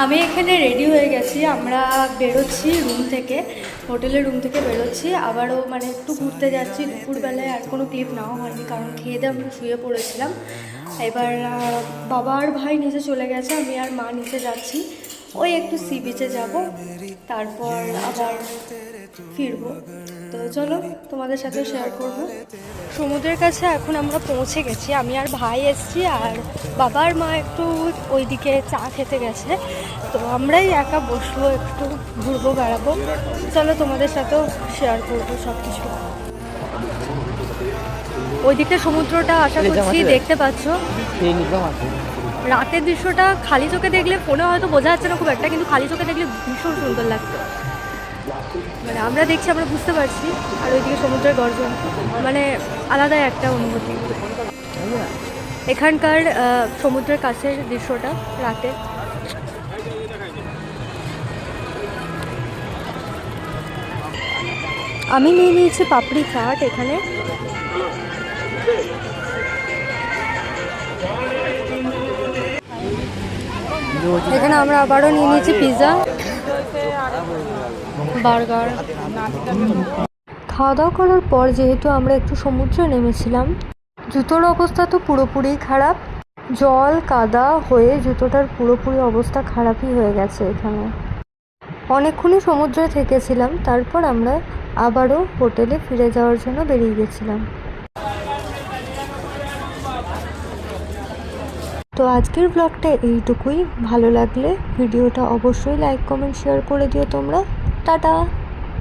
আমি এখানে রেডি হয়ে গেছি, আমরা বেরোচ্ছি রুম থেকে, হোটেলের রুম থেকে বেরোচ্ছি। আবারও মানে একটু ঘুরতে যাচ্ছি। দুপুরবেলায় আর কোনো ক্লিপ নেওয়া হয়নি, কারণ খেয়ে দিয়ে আমরা শুয়ে পড়েছিলাম। এবার বাবা আর ভাই নিচে চলে গেছে, আমি আর মা নিচে যাচ্ছি। ওই একটু সি বিচে যাবো, তারপর আবার ফিরবো। তো চলো তোমাদের সাথে শেয়ার করব। সমুদ্রের কাছে এখন আমরা পৌঁছে গেছি, আমি আর ভাই এসছি, আর বাবা আর মা একটু ওইদিকে চা খেতে গেছে। তো আমরাই একা বসবো, একটু ঘুরবো বেড়াবো। চলো তোমাদের সাথেও শেয়ার করবো সব কিছু। ওইদিকে সমুদ্রটা আশা করছি দেখতে পাচ্ছ। রাতের দৃশ্যটা খালি চোখে দেখলে, ফোনে হয়তো বোঝা যাচ্ছে না খুব একটা, কিন্তু খালি চোখে দেখলে ভীষণ সুন্দর লাগতো। মানে আমরা দেখছি, আমরা বুঝতে পারছি। আর ওইদিকে সমুদ্রের গর্জন, মানে আলাদা একটা অনুভূতি এখানকার সমুদ্রের কাছের দৃশ্যটা রাতে। আমি নিয়ে নিয়েছি পাপড়ি চাট এখানে। এখানে আমরা আবারও নিয়ে নিয়েছি পিৎজা, বার্গার। খাওয়া দাওয়া করার পর যেহেতু আমরা একটু সমুদ্রে নেমেছিলাম, জুতোর অবস্থা তো পুরোপুরি খারাপ। জল কাদা হয়ে জুতোটার পুরোপুরি অবস্থা খারাপই হয়ে গেছে এখানে। অনেকক্ষণই সমুদ্রে থেকেছিলাম, তারপর আমরা আবারও হোটেলে ফিরে যাওয়ার জন্য বেরিয়ে গেছিলাম। তো আজকের ব্লগটা এইটুকুই। ভালো লাগলে ভিডিওটা অবশ্যই লাইক কমেন্ট শেয়ার করে দিও তোমরা। টাটা।